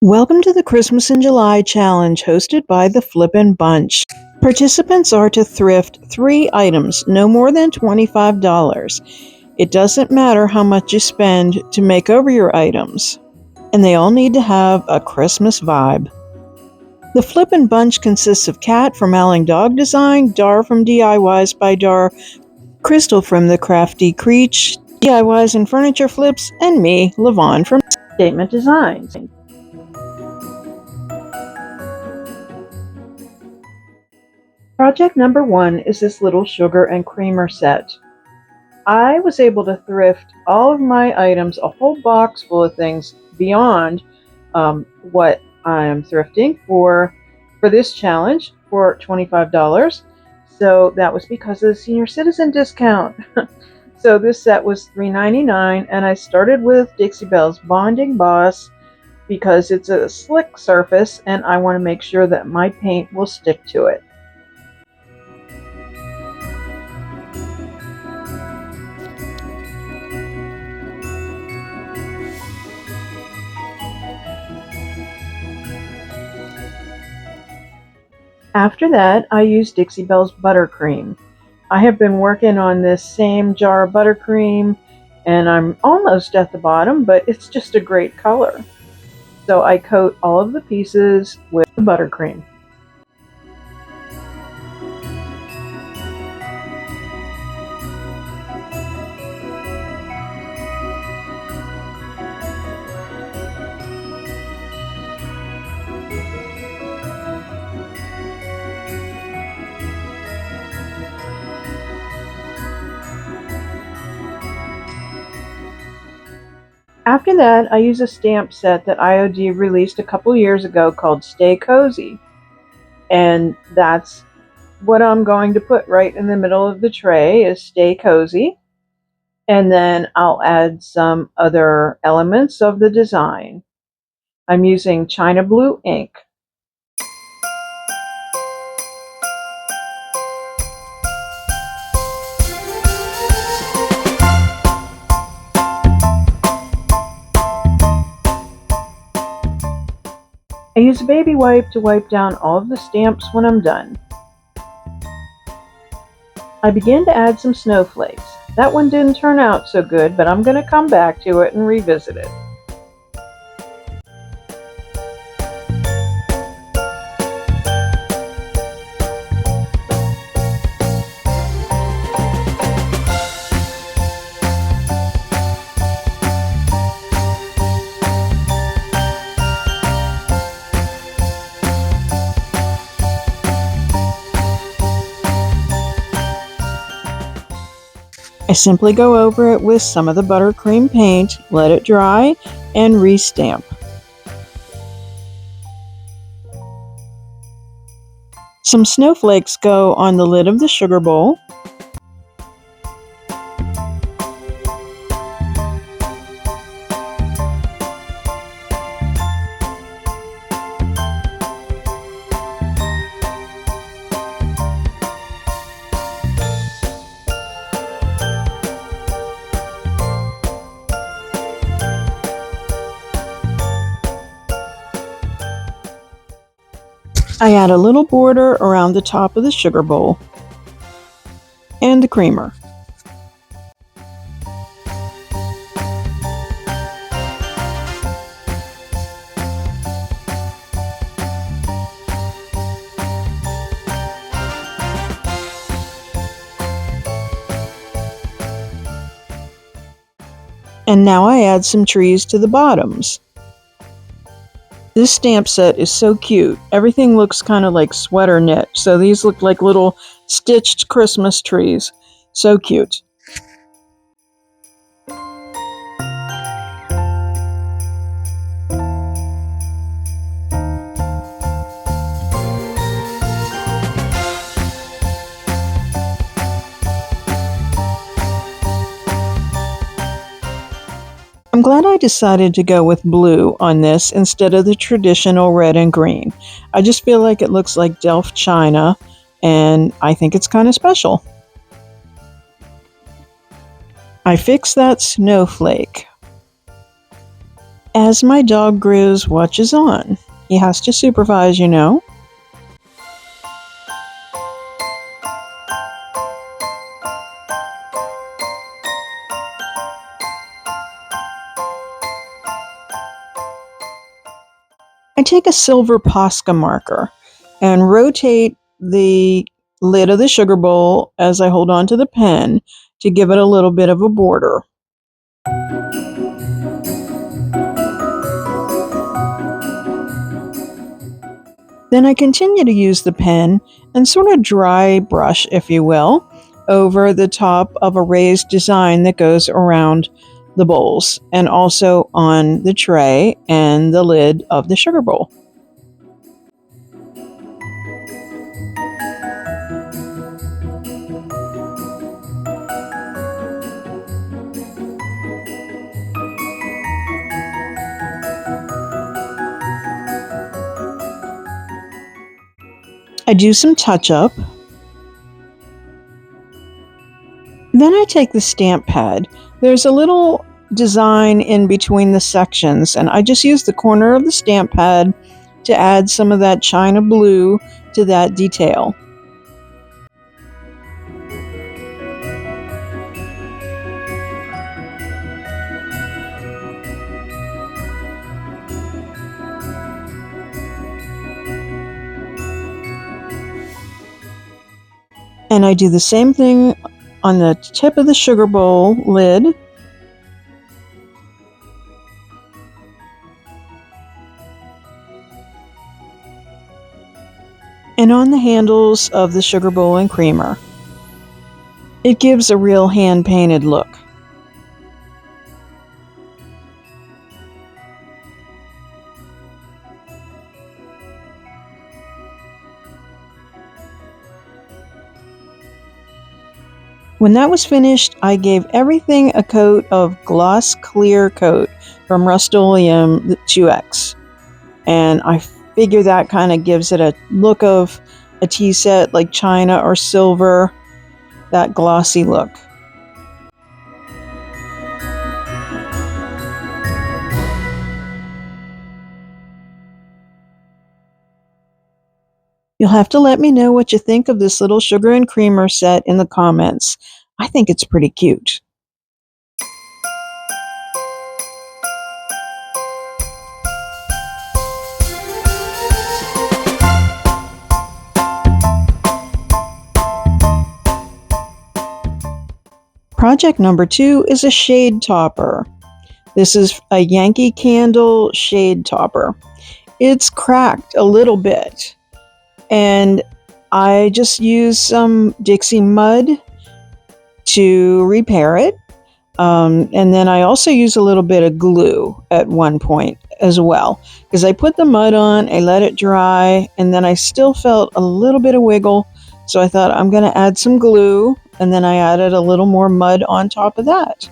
Welcome to the Christmas in July challenge hosted by the Flippin' Bunch. Participants are to thrift 3 items, no more than $25. It doesn't matter how much you spend to make over your items, and they all need to have a Christmas vibe. The Flippin' Bunch consists of Kat from Owling Dog Design, Dar from DIYs by Dar, Crystal from The Crafty Creech, DIYs and Furniture Flips, and me, Levon from Statement Designs. Project number 1 is this little sugar and creamer set. I was able to thrift all of my items, a whole box full of things beyond what I'm thrifting for this challenge for $25. So that was because of the senior citizen discount. So this set was $3.99, and I started with Dixie Belle's Bonding Boss because it's a slick surface and I want to make sure that my paint will stick to it. After that, I used Dixie Belle's buttercream. I have been working on this same jar of buttercream, and I'm almost at the bottom, but it's just a great color. So I coat all of the pieces with the buttercream. After that, I use a stamp set that IOD released a couple years ago called Stay Cozy. And that's what I'm going to put right in the middle of the tray is Stay Cozy. And then I'll add some other elements of the design. I'm using China Blue ink. I use a baby wipe to wipe down all of the stamps when I'm done. I begin to add some snowflakes. That one didn't turn out so good, but I'm going to come back to it and revisit it. I simply go over it with some of the buttercream paint, let it dry, and re-stamp. Some snowflakes go on the lid of the sugar bowl. I add a little border around the top of the sugar bowl and the creamer. And now I add some trees to the bottoms. This stamp set is so cute. Everything looks kind of like sweater knit, so these look like little stitched Christmas trees. So cute. I'm glad I decided to go with blue on this instead of the traditional red and green. I just feel like it looks like Delft China, and I think it's kind of special. I fixed that snowflake. As my dog Grizz watches on. He has to supervise, you know. I take a silver Posca marker and rotate the lid of the sugar bowl as I hold on to the pen to give it a little bit of a border. Then I continue to use the pen and sort of dry brush, if you will, over the top of a raised design that goes around the bowls and also on the tray and the lid of the sugar bowl. I do some touch-up. Then I take the stamp pad. There's a little design in between the sections, and I just use the corner of the stamp pad to add some of that china blue to that detail. And I do the same thing on the tip of the sugar bowl lid. And on the handles of the sugar bowl and creamer. It gives a real hand-painted look. When that was finished, I gave everything a coat of gloss clear coat from Rust-Oleum 2X. And I figure that kind of gives it a look of a tea set like china or silver, that glossy look. You'll have to let me know what you think of this little sugar and creamer set in the comments. I think it's pretty cute. Project number 2 is a shade topper. This is a Yankee Candle shade topper. It's cracked a little bit, and I just used some Dixie mud to repair it. And then I also use a little bit of glue at one point as well, because I put the mud on, I let it dry, and then I still felt a little bit of wiggle. So I thought I'm going to add some glue, and then I added a little more mud on top of that.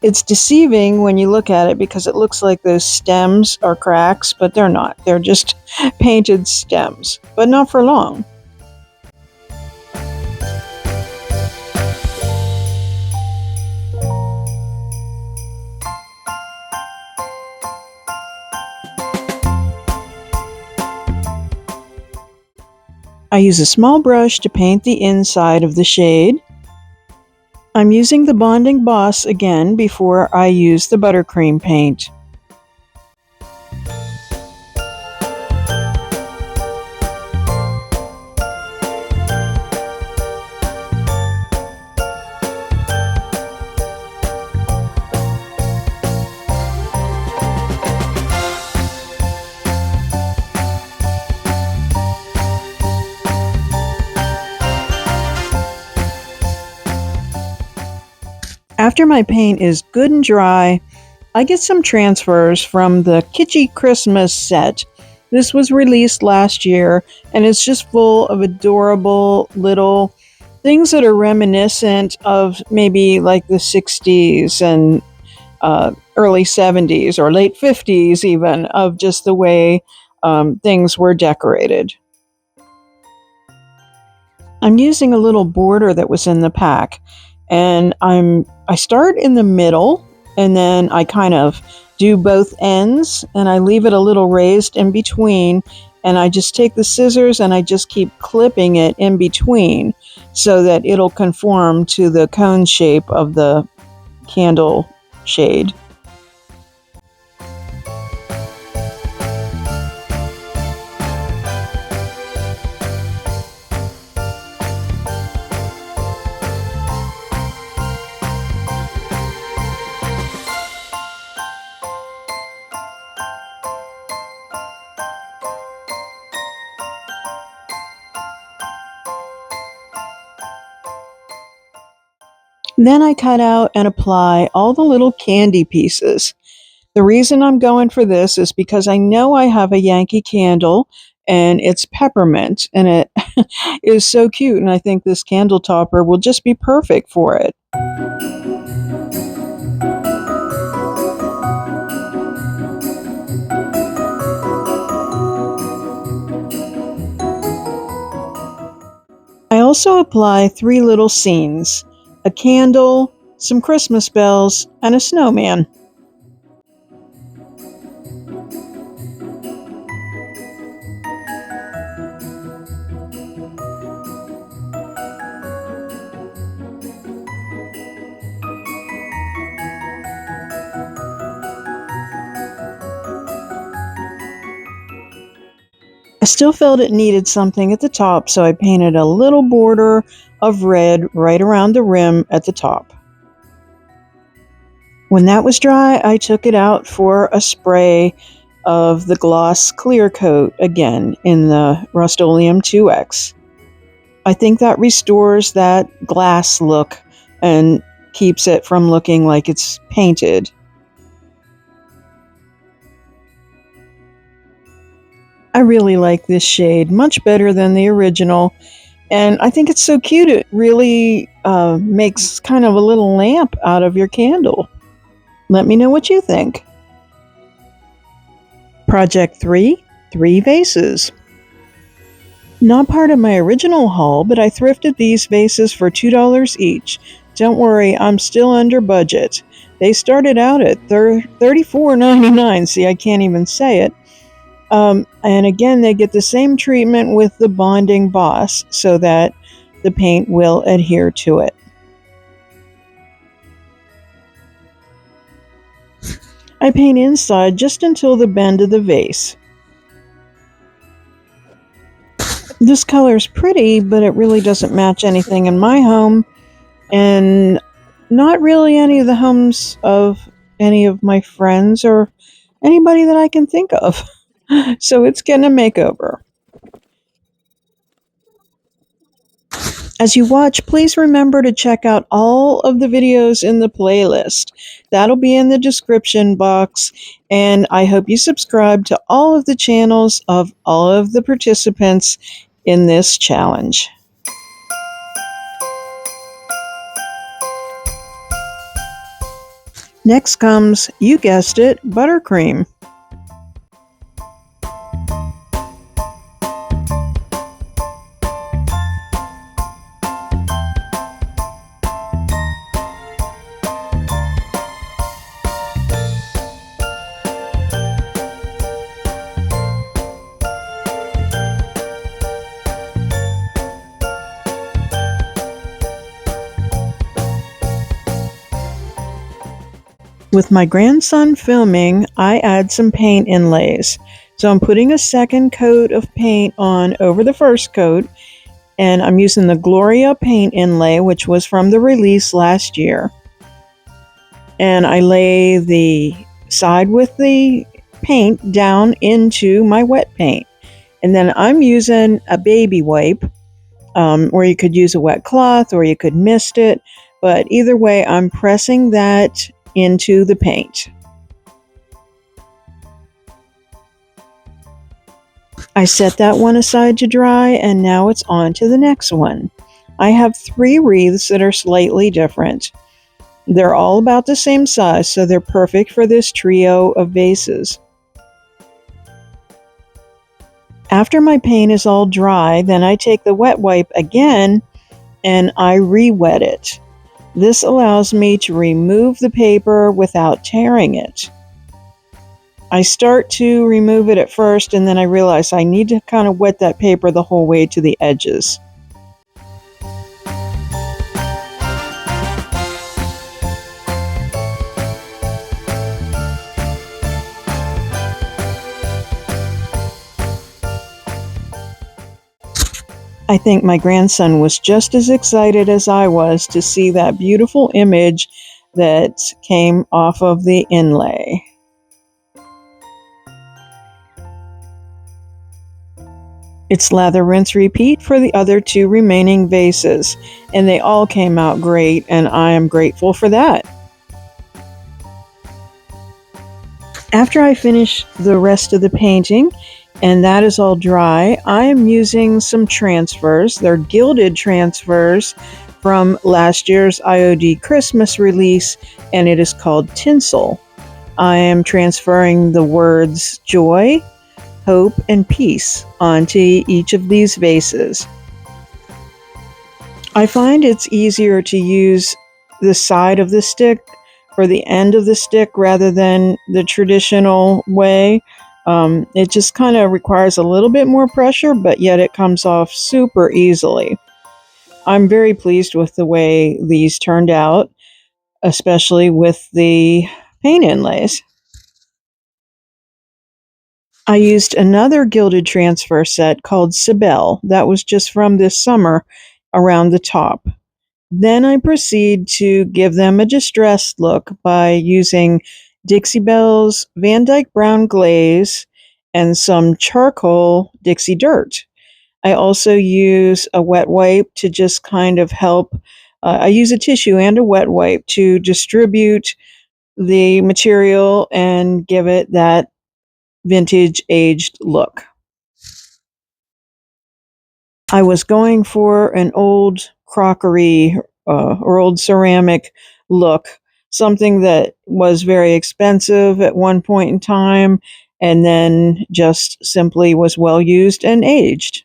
It's deceiving when you look at it because it looks like those stems are cracks, but they're not. They're just painted stems, but not for long. I use a small brush to paint the inside of the shade. I'm using the Bonding Boss again before I use the buttercream paint. After my paint is good and dry, I get some transfers from the Kitschy Christmas set. This was released last year, and it's just full of adorable little things that are reminiscent of maybe like the 60s and early 70s or late 50s even, of just the way things were decorated. I'm using a little border that was in the pack, and I start in the middle, and then I kind of do both ends, and I leave it a little raised in between, and I just take the scissors and I just keep clipping it in between so that it'll conform to the cone shape of the candle shade. Then I cut out and apply all the little candy pieces. The reason I'm going for this is because I know I have a Yankee candle and it's peppermint and it is so cute, and I think this candle topper will just be perfect for it. I also apply 3 little scenes: a candle, some Christmas bells, and a snowman. I still felt it needed something at the top, so I painted a little border of red right around the rim at the top. When that was dry, I took it out for a spray of the gloss clear coat again in the Rust-Oleum 2X. I think that restores that glass look and keeps it from looking like it's painted. I really like this shade, much better than the original, and I think it's so cute. It really makes kind of a little lamp out of your candle. Let me know what you think. Project 3, 3 vases. Not part of my original haul, but I thrifted these vases for $2 each. Don't worry, I'm still under budget. They started out at $34.99. See, I can't even say it. And again, they get the same treatment with the bonding boss so that the paint will adhere to it. I paint inside just until the bend of the vase. This color is pretty, but it really doesn't match anything in my home, and not really any of the homes of any of my friends or anybody that I can think of. So it's getting a makeover. As you watch, please remember to check out all of the videos in the playlist. That'll be in the description box, and I hope you subscribe to all of the channels of all of the participants in this challenge. Next comes, you guessed it, buttercream. With my grandson filming, I add some paint inlays. So I'm putting a second coat of paint on over the first coat, and I'm using the Gloria paint inlay, which was from the release last year. And I lay the side with the paint down into my wet paint. And then I'm using a baby wipe, or you could use a wet cloth, or you could mist it. But either way, I'm pressing that into the paint. I set that one aside to dry, and now it's on to the next one. I have 3 wreaths that are slightly different. They're all about the same size, so they're perfect for this trio of vases. After my paint is all dry, then I take the wet wipe again and I re-wet it. This allows me to remove the paper without tearing it. I start to remove it at first, and then I realize I need to kind of wet that paper the whole way to the edges. I think my grandson was just as excited as I was to see that beautiful image that came off of the inlay. It's lather, rinse, repeat for the other 2 remaining vases, and they all came out great, and I am grateful for that. After I finish the rest of the painting, and that is all dry, I am using some transfers. They're gilded transfers from last year's IOD Christmas release, and it is called Tinsel. I am transferring the words joy, hope, and peace onto each of these vases. I find it's easier to use the side of the stick or the end of the stick rather than the traditional way. It just kind of requires a little bit more pressure, but yet it comes off super easily. I'm very pleased with the way these turned out, especially with the paint inlays. I used another gilded transfer set called Sibel that was just from this summer around the top. Then I proceed to give them a distressed look by using Dixie Belle's Van Dyke Brown Glaze and some charcoal Dixie Dirt. I also use a wet wipe to just kind of help. I use a tissue and a wet wipe to distribute the material and give it that vintage aged look. I was going for an old crockery or old ceramic look, something that was very expensive at one point in time and then just simply was well used and aged.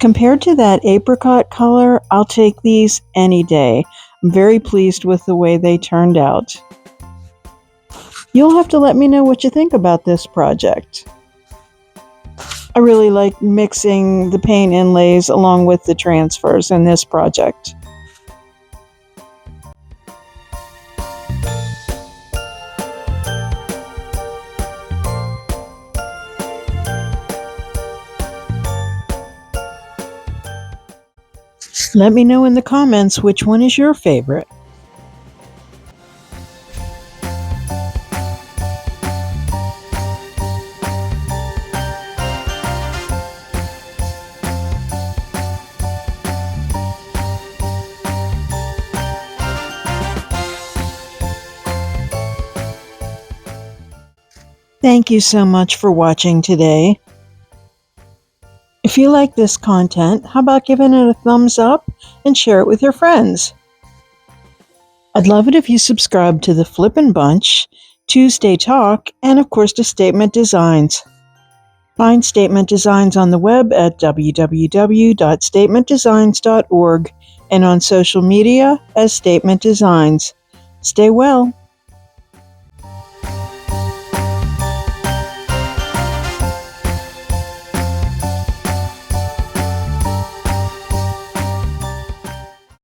Compared to that apricot color, I'll take these any day. I'm very pleased with the way they turned out. You'll have to let me know what you think about this project. I really like mixing the paint inlays along with the transfers in this project. Let me know in the comments which one is your favorite. Thank you so much for watching today. If you like this content, how about giving it a thumbs up and share it with your friends? I'd love it if you subscribe to the Flippin' Bunch, Tuesday Talk, and of course to Statement Designs. Find Statement Designs on the web at www.statementdesigns.org and on social media as Statement Designs. Stay well.